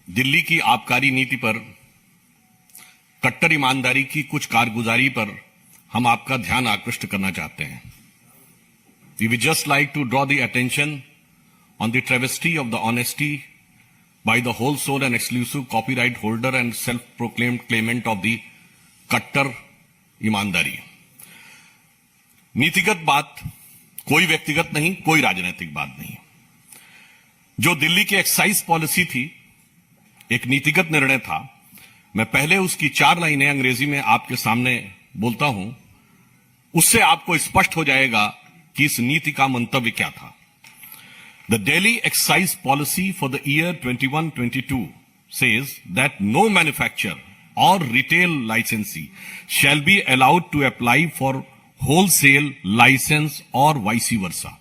दिल्ली की आबकारी नीति पर, कट्टर ईमानदारी की कुछ कारगुजारी पर हम आपका ध्यान आकृष्ट करना चाहते हैं. We would just like to draw the attention on the travesty of the honesty by the whole soul and exclusive copyright holder and self-proclaimed claimant of the कट्टर ईमानदारी. नीतिगत बात, कोई व्यक्तिगत नहीं, कोई राजनीतिक बात नहीं. जो दिल्ली की एक्साइज पॉलिसी थी, एक नीतिगत निर्णय था. मैं पहले उसकी 4 लाइनें अंग्रेजी में आपके सामने बोलता हूं, उससे आपको स्पष्ट हो जाएगा कि इस नीति का मंतव्य क्या था. The Delhi excise policy for the year 21-22 says that no manufacturer or retail licensee shall be allowed to apply for wholesale license or vice versa.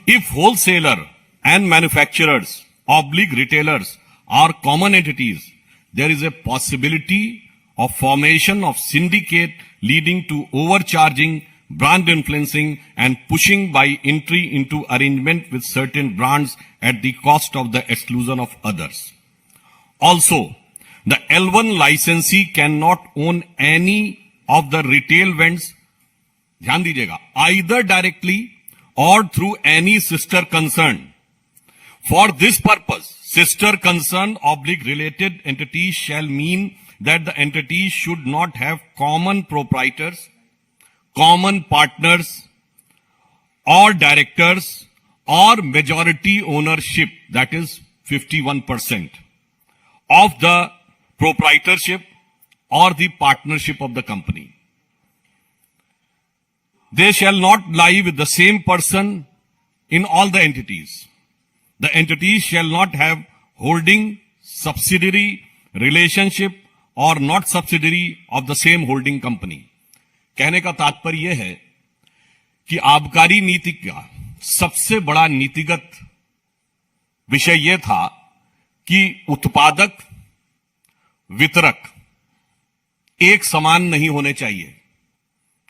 If wholesaler and manufacturers / retailers are common entities, there is a possibility of formation of syndicate leading to overcharging, brand influencing and pushing by entry into arrangement with certain brands at the cost of the exclusion of others. Also, the L1 licensee cannot own any of the retail vends, ध्यान दीजिएगा, either directly or through any sister concern. For this purpose, sister concern / related entities shall mean that the entities should not have common proprietors, common partners or directors or majority ownership, that is 51% of the proprietorship or the partnership of the company. They shall not lie with the same person in all the entities. The entities shall not have holding, subsidiary, relationship or not subsidiary of the same holding company. कहने का तात्पर्य यह है कि आबकारी नीति का सबसे बड़ा नीतिगत विषय यह था कि उत्पादक, वितरक एक समान नहीं होने चाहिए,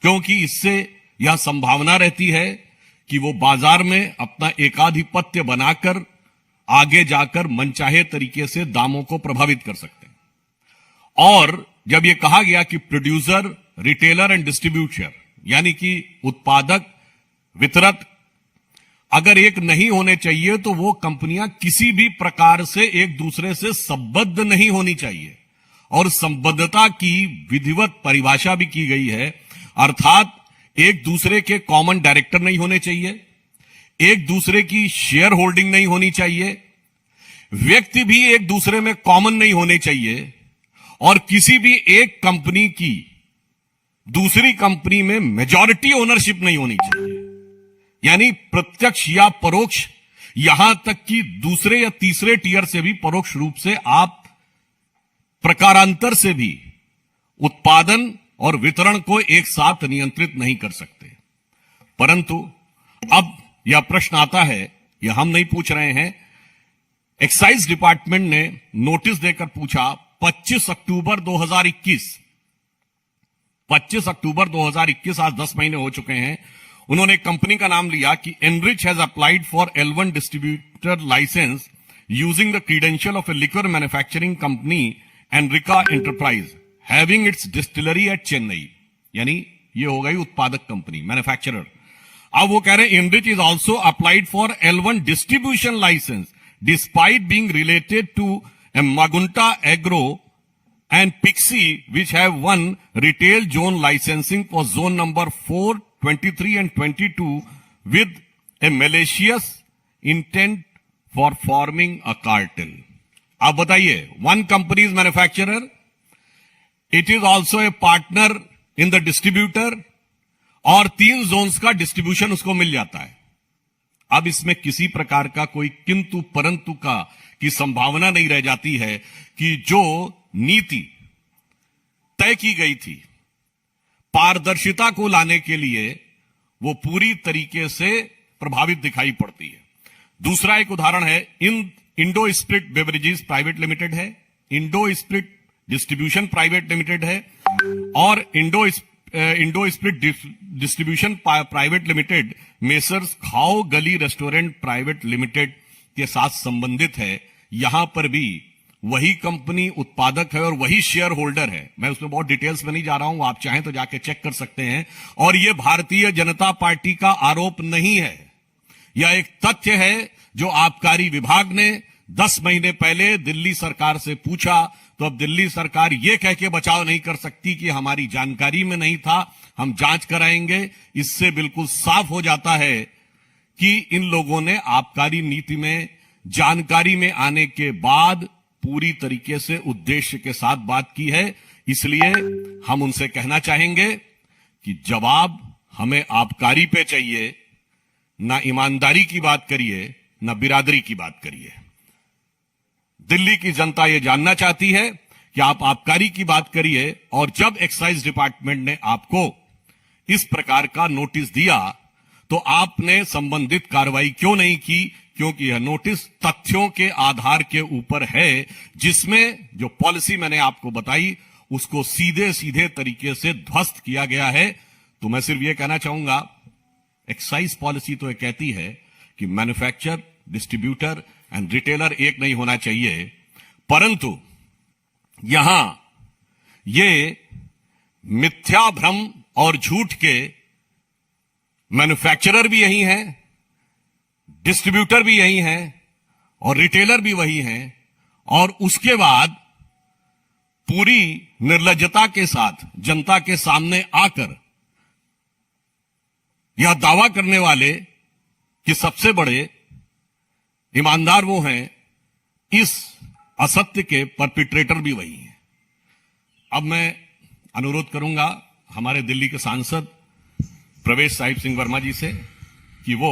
क्योंकि इससे यह संभावना रहती है कि वो बाजार में अपना एकाधिपत्य बनाकर आगे जाकर मनचाहे तरीके से दामों को प्रभावित कर सकते हैं. और जब यह कहा गया कि प्रोड्यूसर, रिटेलर एंड डिस्ट्रीब्यूटर, यानी कि उत्पादक, वितरक अगर एक नहीं होने चाहिए तो वो कंपनियां किसी भी प्रकार से एक दूसरे से संबद्ध नहीं होनी चाहिए. और संबद्धता की विधिवत परिभाषा भी की गई है, अर्थात एक दूसरे के कॉमन डायरेक्टर नहीं होने चाहिए, एक दूसरे की शेयर होल्डिंग नहीं होनी चाहिए, व्यक्ति भी एक दूसरे में कॉमन नहीं होने चाहिए, और किसी भी एक कंपनी की दूसरी कंपनी में मेजॉरिटी ओनरशिप नहीं होनी चाहिए. यानी प्रत्यक्ष या परोक्ष, यहां तक कि दूसरे या तीसरे टियर से भी परोक्ष रूप से आप प्रकारांतर से भी उत्पादन और वितरण को एक साथ नियंत्रित नहीं कर सकते. परंतु अब यह प्रश्न आता है, यह हम नहीं पूछ रहे हैं, एक्साइज डिपार्टमेंट ने नोटिस देकर पूछा. 25 अक्टूबर 2021, आज 10 महीने हो चुके हैं, उन्होंने कंपनी का नाम लिया कि Enrich has applied for L1 distributor licence using the credential of a liquor manufacturing company Enrica enterprise having its distillery at Chennai. यानी ये हो गई उत्पादक कंपनी, मैन्युफैक्चरर. अब वो कह रहे हैं enrich is also applied for L1 distribution licence despite being related to Magunta Agro and Pixie, which have won retail zone licensing for zone number 4, 23 and 22 with a malicious intent for forming a cartel. अब बताइए, one company is manufacturer, it is also a partner in the distributor, और 3 zones का distribution उसको मिल जाता है. अब इसमें किसी प्रकार का कोई किंतु परंतु की संभावना नहीं रह जाती है कि जो नीति तय की गई थी पारदर्शिता को लाने के लिए, वो पूरी तरीके से प्रभावित दिखाई पड़ती है. दूसरा एक उदाहरण है, Indo Spirit beverages private limited है, Indo Spirit distribution private limited है, और Indo Spirit distribution private limited messrs Khao Gali restaurant private limited के साथ संबंधित है. यहां पर भी वही कंपनी उत्पादक है और वही शेयर होल्डर है। मैं उसमें बहुत डिटेल्स में नहीं जा रहा हूं, आप चाहें तो जाके चेक कर सकते हैं। और यह भारतीय जनता पार्टी का आरोप नहीं है, यह एक तथ्य है जो आबकारी विभाग ने 10 महीने पहले दिल्ली सरकार से पूछा, तो अब दिल्ली सरकार यह कह के बचाव नहीं कर सकती कि हमारी जानकारी में नहीं था, हम जांच कराएंगे। इससे बिल्कुल साफ हो जाता है कि इन लोगों ने आबकारी नीति में जानकारी में आने के बाद पूरी तरीके से उद्देश्य के साथ बात की है। इसलिए हम उनसे कहना चाहेंगे कि जवाब हमें आबकारी पे चाहिए, ना ईमानदारी की बात करिए, ना बिरादरी की बात करिए। दिल्ली की जनता यह जानना चाहती है कि आप आबकारी की बात करिए, और जब एक्साइज डिपार्टमेंट ने आपको इस प्रकार का नोटिस दिया तो आपने संबंधित कार्रवाई क्यों नहीं की? क्योंकि यह नोटिस तथ्यों के आधार के ऊपर है, जिसमें जो पॉलिसी मैंने आपको बताई उसको सीधे सीधे तरीके से ध्वस्त किया गया है। तो मैं सिर्फ यह कहना चाहूंगा, एक्साइज पॉलिसी तो यह कहती है कि मैन्युफैक्चरर, डिस्ट्रीब्यूटर एंड रिटेलर एक नहीं होना चाहिए, परंतु यहां ये मिथ्या भ्रम और झूठ के मैन्युफैक्चरर भी यही हैं, डिस्ट्रीब्यूटर भी यही हैं और रिटेलर भी वही हैं, और उसके बाद पूरी निर्लज्जता के साथ जनता के सामने आकर यह दावा करने वाले कि सबसे बड़े ईमानदार वो हैं, इस असत्य के परपिट्रेटर भी वही हैं। अब मैं अनुरोध करूंगा हमारे दिल्ली के सांसद प्रवेश साहिब सिंह वर्मा जी से कि वो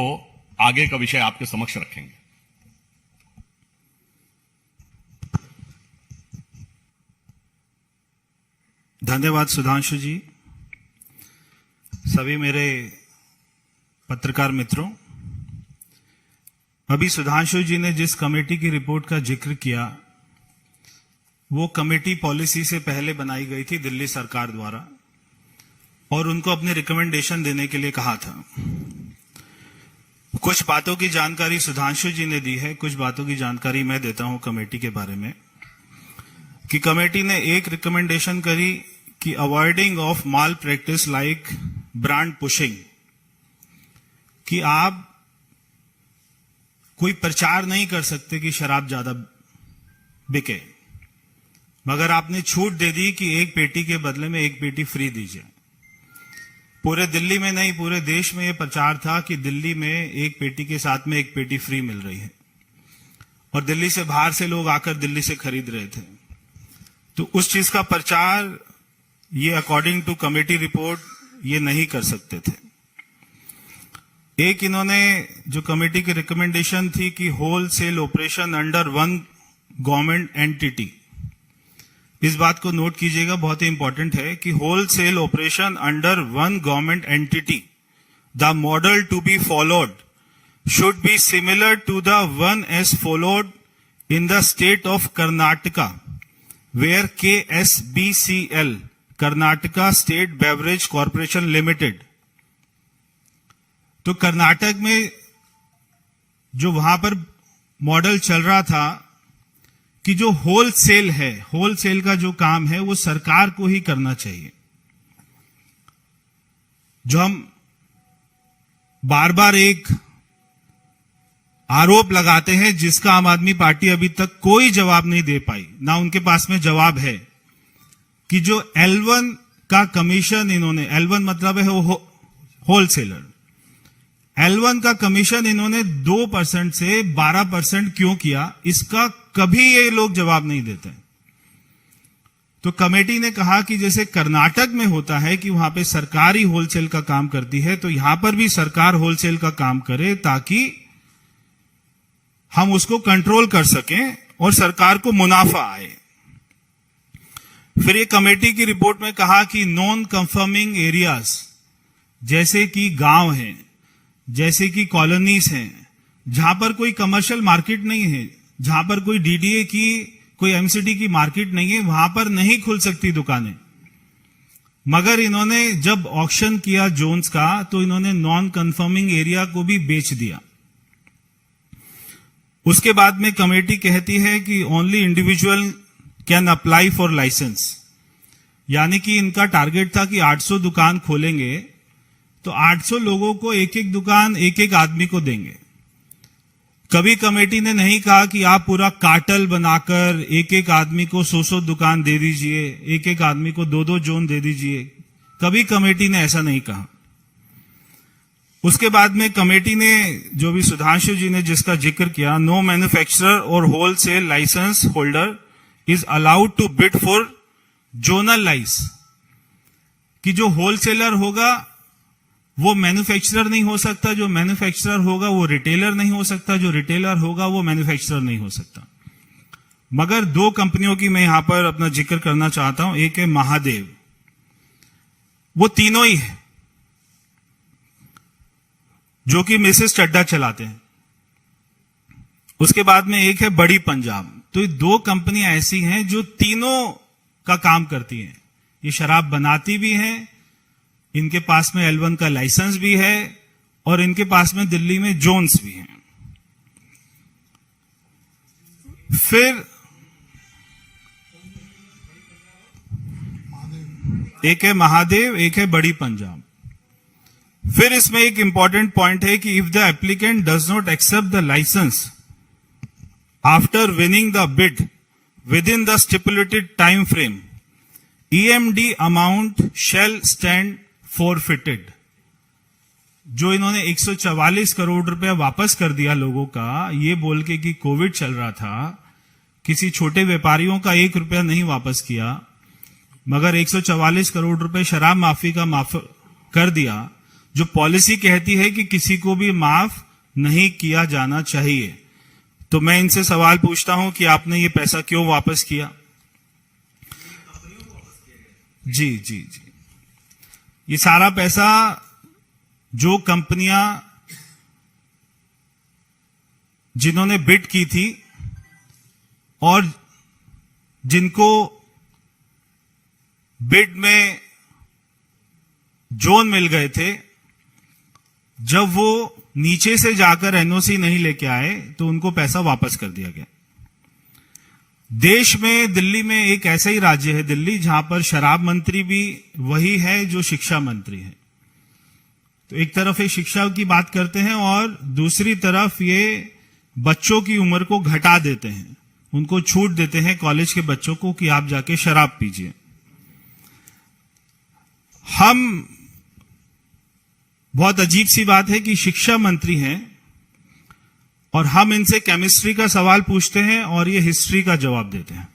आगे का विषय आपके समक्ष रखेंगे। धन्यवाद सुधांशु जी। सभी मेरे पत्रकार मित्रों, अभी सुधांशु जी ने जिस कमेटी की रिपोर्ट का जिक्र किया वो कमेटी पॉलिसी से पहले बनाई गई थी दिल्ली सरकार द्वारा, और उनको अपने रिकमेंडेशन देने के लिए कहा था। कुछ बातों की जानकारी सुधांशु जी ने दी है, कुछ बातों की जानकारी मैं देता हूं कमेटी के बारे में। कि कमेटी ने एक रिकमेंडेशन करी कि avoiding of mall practice like brand pushing, कि आप कोई प्रचार नहीं कर सकते कि शराब ज्यादा बिके, मगर आपने छूट दे दी कि एक पेटी के बदले में एक पेटी फ्री दीजिए। पूरे दिल्ली में नहीं, पूरे देश में यह प्रचार था कि दिल्ली में एक पेटी के साथ में एक पेटी फ्री मिल रही है, और दिल्ली से बाहर से लोग आकर दिल्ली से खरीद रहे थे। तो उस चीज का प्रचार ये अकॉर्डिंग टू कमेटी रिपोर्ट ये नहीं कर सकते थे। एक इन्होंने जो कमेटी की रिकमेंडेशन थी कि wholesale operation under one government entity, इस बात को नोट कीजिएगा, बहुत ही इंपॉर्टेंट है कि wholesale operation under one government entity, the model to be followed should be similar to the one as followed in the state of Karnataka, where KSBCL, Karnataka state beverage corporation limited. तो कर्नाटक में जो वहां पर model चल रहा था कि जो होलसेल है, होलसेल का जो काम है वो सरकार को ही करना चाहिए। जो हम बार बार एक आरोप लगाते हैं जिसका आम आदमी पार्टी अभी तक कोई जवाब नहीं दे पाई, ना उनके पास में जवाब है, कि जो L1 का कमीशन इन्होंने, L1 मतलब है होलसेलर, L1 का कमीशन इन्होंने 2% से 12% क्यों किया, इसका कभी ये लोग जवाब नहीं देते। तो कमेटी ने कहा कि जैसे कर्नाटक में होता है कि वहां पे सरकार ही होलसेल का काम करती है, तो यहां पर भी सरकार होलसेल का काम करे ताकि हम उसको कंट्रोल कर सकें और सरकार को मुनाफा आए। फिर ये कमेटी की रिपोर्ट में कहा कि नॉन कंफर्मिंग एरियाज, जैसे कि गांव हैं, जैसे कि कॉलोनीज हैं, जहां पर कोई कमर्शियल मार्केट नहीं है, जहां पर कोई DDA की, कोई MCD की मार्केट नहीं है, वहां पर नहीं खुल सकती दुकानें। मगर इन्होंने जब ऑक्शन किया जोन्स का, तो इन्होंने नॉन कंफर्मिंग एरिया को भी बेच दिया। उसके बाद में कमेटी कहती है कि only individual can apply for licence, यानी कि इनका टारगेट था कि 800 दुकान खोलेंगे तो 800 लोगों को एक एक दुकान एक एक आदमी को देंगे। कभी कमेटी ने नहीं कहा कि आप पूरा कार्टेल बनाकर एक एक आदमी को 100 दुकान दे दीजिए, एक एक आदमी को 2 जोन दे दीजिए। कभी कमेटी ने ऐसा नहीं कहा। उसके बाद में कमेटी ने, जो भी सुधांशु जी ने जिसका जिक्र किया, no manufacturer or wholesale licence holder is allowed to bid for zonal licence, कि जो होलसेलर होगा वो मैन्युफैक्चरर नहीं हो सकता, जो मैन्युफैक्चरर होगा वो रिटेलर नहीं हो सकता, जो रिटेलर होगा वो मैन्युफैक्चरर नहीं हो सकता। मगर 2 कंपनियों की मैं यहां पर अपना जिक्र करना चाहता हूं। एक है महादेव, वो तीनों ही है जो कि मिसेस चड्डा चलाते हैं। उसके बाद में एक है बड़ी पंजाब। तो ये 2 कंपनियां ऐसी हैं जो तीनों का काम करती हैं। ये शराब बनाती भी हैं, इनके पास में L1 का लाइसेंस भी है और इनके पास में दिल्ली में जोन्स भी हैं। फिर एक है महादेव, एक है बड़ी पंजाब। फिर इसमें एक इंपॉर्टेंट पॉइंट है कि if the applicant does not accept the licence after winning the bid within the stipulated time frame, EMD amount shall stand forfeited. जो इन्होंने 144 करोड़ रुपया वापस कर दिया लोगों का, ये बोल के कि कोविड चल रहा था, किसी छोटे व्यापारियों का 1 रुपया नहीं वापस किया, मगर 144 करोड़ रुपए शराब माफी का माफ कर दिया, जो पॉलिसी कहती है कि किसी को भी माफ नहीं किया जाना चाहिए। तो मैं इनसे सवाल पूछता हूं कि आपने ये पैसा क्यों वापस किया? जी जी जी, ये सारा पैसा जो कंपनियां जिन्होंने बिड की थी और जिनको बिड में जोन मिल गए थे, जब वो नीचे से जाकर एनओसी नहीं लेके आए तो उनको पैसा वापस कर दिया गया। देश में दिल्ली में एक ऐसा ही राज्य है दिल्ली, जहां पर शराब मंत्री भी वही है जो शिक्षा मंत्री है। तो एक तरफ ये शिक्षा की बात करते हैं और दूसरी तरफ ये बच्चों की उम्र को घटा देते हैं, उनको छूट देते हैं कॉलेज के बच्चों को कि आप जाके शराब पीजिए। हम, बहुत अजीब सी बात है कि शिक्षा मंत्री हैं और हम इनसे केमिस्ट्री का सवाल पूछते हैं और ये हिस्ट्री का जवाब देते हैं।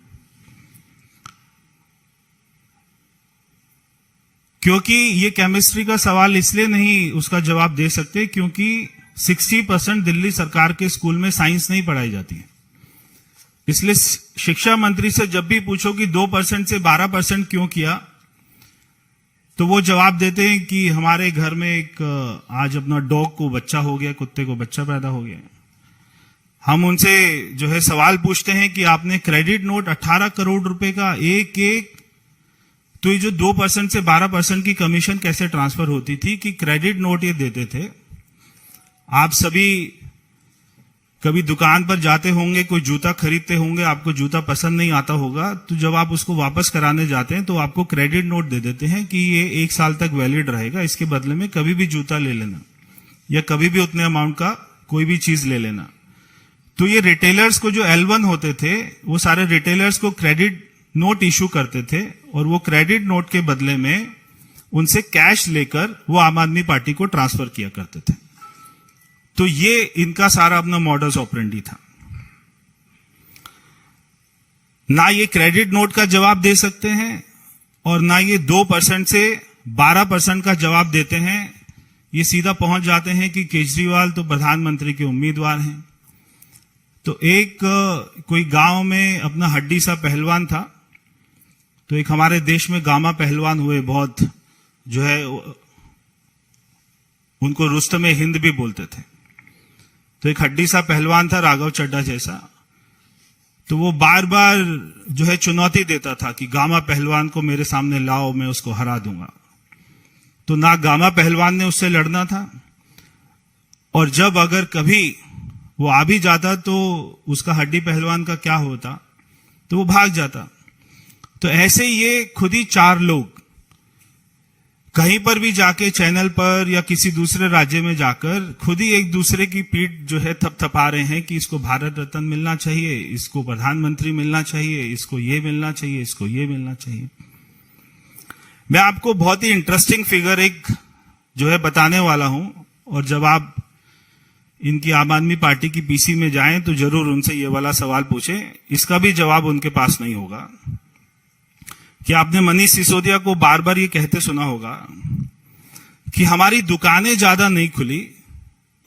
क्योंकि ये केमिस्ट्री का सवाल इसलिए नहीं उसका जवाब दे सकते क्योंकि 60% दिल्ली सरकार के स्कूल में साइंस नहीं पढ़ाई जाती है। इसलिए शिक्षा मंत्री से जब भी पूछो कि 2% से 12% क्यों किया, तो वो जवाब देते हैं कि हमारे घर में एक आज अपना डॉग को बच्चा हो गया, कुत्ते को बच्चा पैदा हो गया। हम उनसे जो है सवाल पूछते हैं कि आपने क्रेडिट नोट 18 करोड़ रुपए का एक एक, तो ये जो 2% से 12% की कमीशन कैसे ट्रांसफर होती थी कि क्रेडिट नोट ये देते थे। आप सभी कभी दुकान पर जाते होंगे, कोई जूता खरीदते होंगे, आपको जूता पसंद नहीं आता होगा, तो जब आप उसको वापस कराने जाते हैं तो आपको क्रेडिट नोट दे देते हैं कि ये 1 साल तक वैलिड रहेगा, इसके बदले में कभी भी जूता ले लेना या कभी भी उतने अमाउंट का कोई भी चीज ले लेना। तो ये रिटेलर्स को जो L1 होते थे, वो सारे रिटेलर्स को क्रेडिट नोट इशू करते थे और वो क्रेडिट नोट के बदले में उनसे कैश लेकर वो आम आदमी पार्टी को ट्रांसफर किया करते थे। तो ये इनका सारा अपना मॉडस ऑपरेंडी था। ना ये क्रेडिट नोट का जवाब दे सकते हैं और ना ये 2% से 12% का जवाब देते हैं। ये सीधा पहुंच जाते हैं कि केजरीवाल तो प्रधानमंत्री के उम्मीदवार हैं। तो एक कोई गांव में अपना हड्डी सा पहलवान था, तो एक हमारे देश में गामा पहलवान हुए, बहुत जो है उनको रुस्तम हिंद भी बोलते थे। तो एक हड्डी सा पहलवान था राघव चड्ढा जैसा, तो वो बार बार जो है चुनौती देता था कि गामा पहलवान को मेरे सामने लाओ, मैं उसको हरा दूंगा। तो ना गामा पहलवान ने उससे लड़ना था, और जब अगर कभी वो आ भी जाता तो उसका हड्डी पहलवान का क्या होता, तो वो भाग जाता। तो ऐसे ये खुद ही 4 लोग कहीं पर भी जाके चैनल पर या किसी दूसरे राज्य में जाकर खुद ही एक दूसरे की पीठ जो है थपथपा रहे हैं कि इसको भारत रत्न मिलना चाहिए, इसको प्रधानमंत्री मिलना चाहिए, इसको ये मिलना चाहिए, इसको ये मिलना चाहिए। मैं आपको बहुत ही इंटरेस्टिंग फिगर एक जो है बताने वाला हूं, और जब आप इनकी आम आदमी पार्टी की पीसी में जाएं तो जरूर उनसे ये वाला सवाल पूछें, इसका भी जवाब उनके पास नहीं होगा। कि आपने मनीष सिसोदिया को बार बार ये कहते सुना होगा कि हमारी दुकानें ज्यादा नहीं खुली,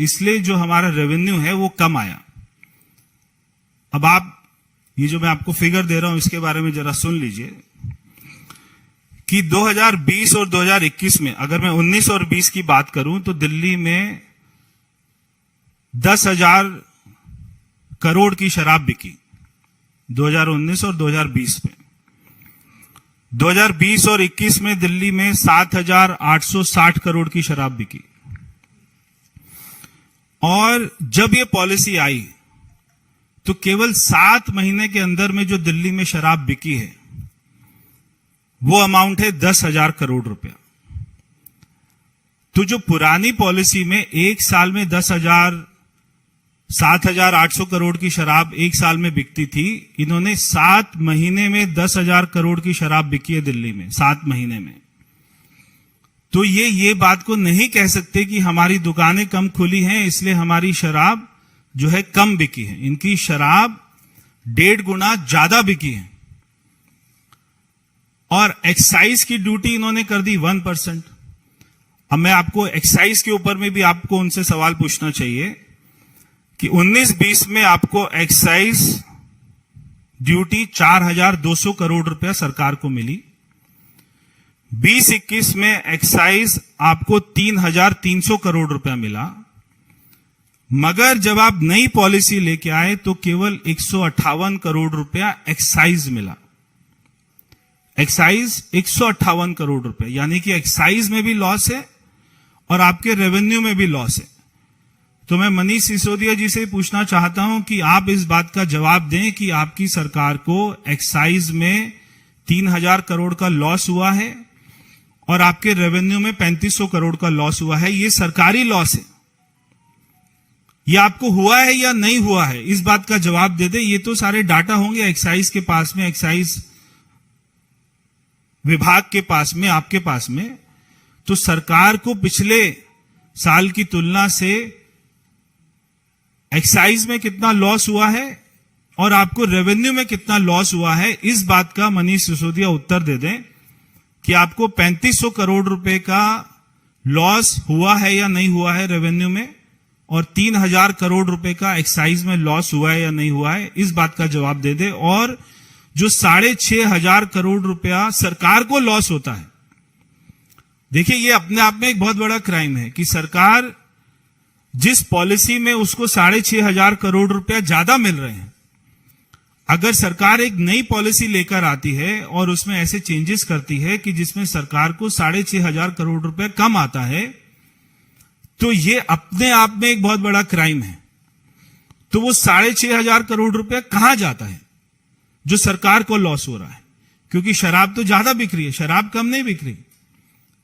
इसलिए जो हमारा रेवेन्यू है वो कम आया। अब आप ये जो मैं आपको फिगर दे रहा हूं इसके बारे में जरा सुन लीजिए कि 2020 और 2021 में, अगर मैं 19 और 20 की बात करूं तो दिल्ली में 10,000 करोड़ की शराब बिकी 2019 और 2020 में। 2020 और 21 में दिल्ली में 7,860 करोड़ की शराब बिकी। और जब ये पॉलिसी आई तो केवल 7 महीने के अंदर में जो दिल्ली में शराब बिकी है वो अमाउंट है 10,000 करोड़ रुपया। तो जो पुरानी पॉलिसी में एक साल में 7,800 करोड़ की शराब एक साल में बिकती थी, इन्होंने 7 महीने में 10,000 करोड़ की शराब बिकी है दिल्ली में 7 महीने में। तो ये बात को नहीं कह सकते कि हमारी दुकानें कम खुली हैं इसलिए हमारी शराब जो है कम बिकी है। इनकी शराब 1.5 गुना ज्यादा बिकी है। और एक्साइज की ड्यूटी इन्होंने कर दी 1%। अब मैं आपको एक्साइज के ऊपर में भी आपको उनसे सवाल पूछना चाहिए कि 19-20 में आपको एक्साइज ड्यूटी 4,200 करोड़ रुपया सरकार को मिली। 20-21 में एक्साइज आपको 3,300 करोड़ रुपया मिला। मगर जब आप नई पॉलिसी लेके आए तो केवल 158 करोड़ रुपया एक्साइज मिला। एक्साइज 158 करोड़ रुपए, यानी कि एक्साइज में भी लॉस है और आपके रेवेन्यू में भी लॉस है। तो मैं मनीष सिसोदिया जी से पूछना चाहता हूं कि आप इस बात का जवाब दें कि आपकी सरकार को एक्साइज में 3,000 करोड़ का लॉस हुआ है और आपके रेवेन्यू में 3,500 करोड़ का लॉस हुआ है। ये सरकारी लॉस है, ये आपको हुआ है या नहीं हुआ है, इस बात का जवाब दे दे। ये तो सारे डाटा होंगे एक्साइज के पास में, एक्साइज विभाग के पास में, आपके पास में। तो सरकार को पिछले साल की तुलना से एक्साइज में कितना लॉस हुआ है और आपको रेवेन्यू में कितना लॉस हुआ है, इस बात का मनीष सिसोदिया उत्तर दे दें कि आपको 3,500 करोड़ रुपए का लॉस हुआ है या नहीं हुआ है रेवेन्यू में, और 3,000 करोड़ रुपए का एक्साइज में लॉस हुआ है या नहीं हुआ है, इस बात का जवाब दे दे। और जो 6,500 करोड़ रुपया सरकार को लॉस होता है, देखिए ये अपने आप में एक बहुत बड़ा क्राइम है कि सरकार जिस पॉलिसी में उसको 6,500 करोड़ रुपया ज्यादा मिल रहे हैं, अगर सरकार एक नई पॉलिसी लेकर आती है और उसमें ऐसे चेंजेस करती है कि जिसमें सरकार को 6,500 करोड़ रुपया कम आता है, तो ये अपने आप में एक बहुत बड़ा क्राइम है। तो वो 6,500 करोड़ रुपया कहां जाता है जो सरकार को लॉस हो रहा है? क्योंकि शराब तो ज्यादा बिक रही है, शराब कम नहीं बिक रही,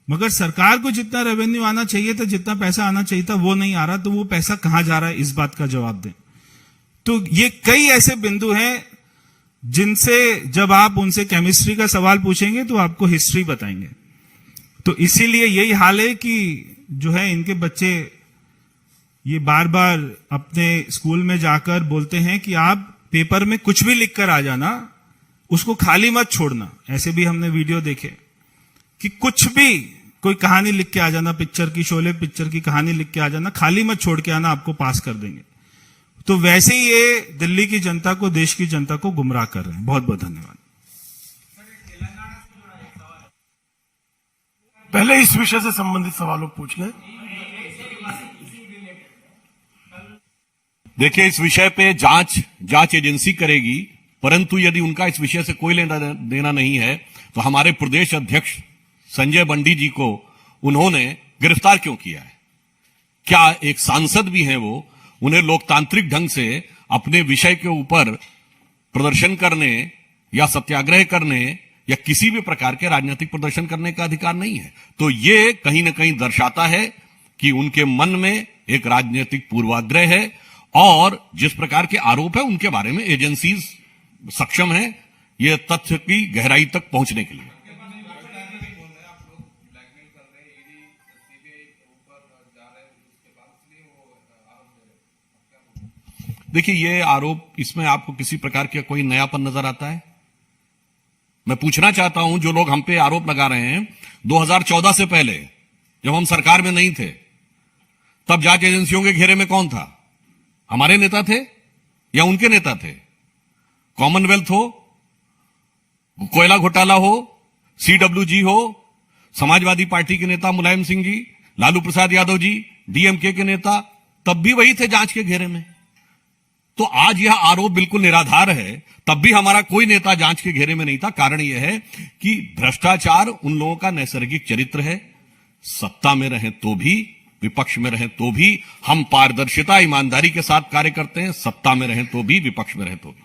मगर सरकार को जितना रेवेन्यू आना चाहिए था, जितना पैसा आना चाहिए था, वो नहीं आ रहा। तो वो पैसा कहां जा रहा है, इस बात का जवाब दें। तो ये कई ऐसे बिंदु हैं जिनसे जब आप उनसे केमिस्ट्री का सवाल पूछेंगे तो आपको हिस्ट्री बताएंगे। तो इसीलिए यही हाल है कि जो है इनके बच्चे ये बार बार अपने स्कूल में जाकर बोलते हैं कि आप पेपर में कुछ भी लिखकर आ जाना, उसको खाली मत छोड़ना। ऐसे भी हमने वीडियो देखे कि कुछ भी कोई कहानी लिख के आ जाना, पिक्चर की, शोले पिक्चर की कहानी लिख के आ जाना, खाली मत छोड़ के आना, आपको पास कर देंगे। तो वैसे ही ये दिल्ली की जनता को, देश की जनता को गुमराह कर रहे हैं। बहुत बहुत धन्यवाद। पहले इस विषय से संबंधित सवालों पूछ लें। देखिए, इस विषय पे जांच एजेंसी करेगी, परंतु यदि उनका इस विषय से कोई लेना देना नहीं है तो हमारे प्रदेश अध्यक्ष संजय बंडी जी को उन्होंने गिरफ्तार क्यों किया है? क्या एक सांसद भी हैं वो उन्हें लोकतांत्रिक ढंग से अपने विषय के ऊपर प्रदर्शन करने या सत्याग्रह करने या किसी भी प्रकार के राजनीतिक प्रदर्शन करने का अधिकार नहीं है। तो ये कहीं ना कहीं दर्शाता है कि उनके मन में एक राजनीतिक पूर्वाग्रह है और जिस प्रकार के आरोप है उनके बारे में एजेंसीज सक्षम है ये तथ्य की गहराई तक पहुंचने के लिए। देखिए, ये आरोप, इसमें आपको किसी प्रकार का कोई नयापन नजर आता है? मैं पूछना चाहता हूं, जो लोग हम पे आरोप लगा रहे हैं, 2014 से पहले जब हम सरकार में नहीं थे तब जांच एजेंसियों के घेरे में कौन था? हमारे नेता थे या उनके नेता थे? कॉमनवेल्थ हो, कोयला घोटाला हो, सीडब्ल्यूजी हो, समाजवादी पार्टी के नेता मुलायम सिंह जी, लालू प्रसाद यादव जी, डीएमके के नेता, तब भी वही थे जांच के घेरे में। तो आज यह आरोप बिल्कुल निराधार है। तब भी हमारा कोई नेता जांच के घेरे में नहीं था। कारण यह है कि भ्रष्टाचार उन लोगों का नैसर्गिक चरित्र है। सत्ता में रहें तो भी, विपक्ष में रहें तो भी हम पारदर्शिता, ईमानदारी के साथ कार्य करते हैं। सत्ता में रहें तो भी, विपक्ष में रहें तो भी।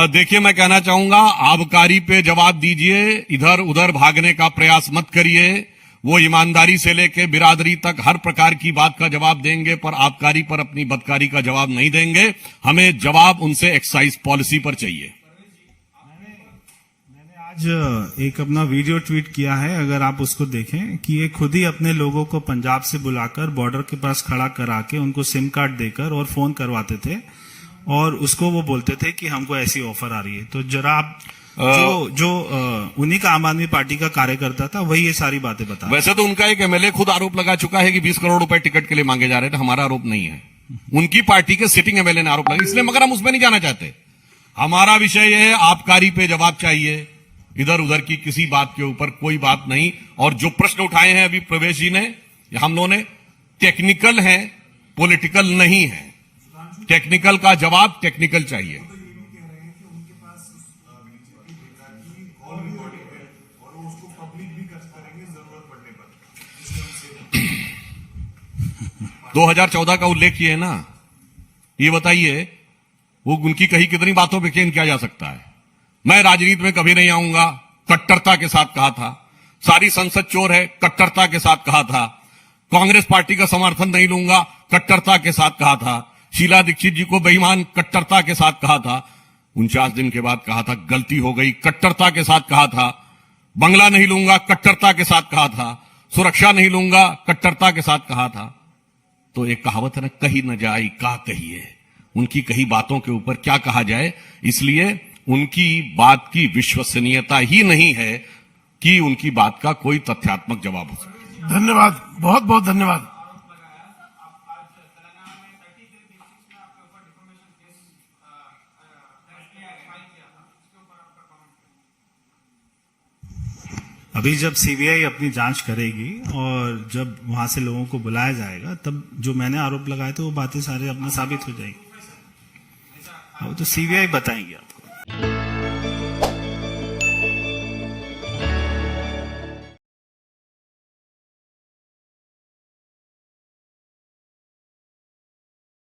देखिए, मैं कहना चाहूंगा, आबकारी पे जवाब दीजिए, इधर उधर भागने का प्रयास मत करिए। वो ईमानदारी से लेकर बिरादरी तक हर प्रकार की बात का जवाब देंगे, पर आबकारी पर अपनी बदकारी का जवाब नहीं देंगे। हमें जवाब उनसे एक्साइज पॉलिसी पर चाहिए। मैंने आज एक अपना वीडियो ट्वीट किया है, अगर आप उसको देखें, कि ये खुद ही अपने लोगों को पंजाब से बुलाकर बॉर्डर के पास खड़ा करा के उनको सिम कार्ड देकर और फोन करवाते थे और उसको वो बोलते थे कि हमको ऐसी ऑफर आ रही है। तो जरा आप जो उन्हीं का आम आदमी पार्टी का कार्यकर्ता था वही ये सारी बातें बता। वैसे तो उनका एक एमएलए खुद आरोप लगा चुका है कि 20 करोड़ रुपए टिकट के लिए मांगे जा रहे थे। हमारा आरोप नहीं है, उनकी पार्टी के सिटिंग एमएलए ने आरोप लगा, इसलिए, मगर हम उसमें नहीं जाना चाहते। हमारा विषय यह है, आबकारी पे जवाब चाहिए, इधर उधर की किसी बात के ऊपर कोई बात नहीं। और जो प्रश्न उठाए हैं अभी प्रवेश जी ने, हम लोगों ने, टेक्निकल है, पॉलिटिकल नहीं है। टेक्निकल का जवाब टेक्निकल चाहिए। 2014 का उल्लेख किए ना, ये बताइए वो उनकी कही कितनी बातों पे चेंज किया जा सकता है? मैं राजनीति में कभी नहीं आऊंगा, कट्टरता के साथ कहा था। सारी संसद चोर है, कट्टरता के साथ कहा था। कांग्रेस पार्टी का समर्थन नहीं लूंगा, कट्टरता के साथ कहा था। शीला दीक्षित जी को बेईमान, कट्टरता के साथ कहा था। 49 दिन के बाद कहा था गलती हो गई, कट्टरता के साथ कहा था। बंगला नहीं लूंगा, कट्टरता के साथ कहा था। सुरक्षा नहीं लूंगा, कट्टरता के साथ कहा था। तो एक कहावत है ना, कही न जाए का कहिए। उनकी कही बातों के ऊपर क्या कहा जाए, इसलिए उनकी बात की विश्वसनीयता ही नहीं है कि उनकी बात का कोई तथ्यात्मक जवाब हो सके। धन्यवाद, बहुत बहुत धन्यवाद। अभी जब सीबीआई अपनी जांच करेगी और जब वहां से लोगों को बुलाया जाएगा, तब जो मैंने आरोप लगाए थे वो बातें सारे अपना साबित हो जाएंगी। अब तो सीबीआई बताएंगे आपको।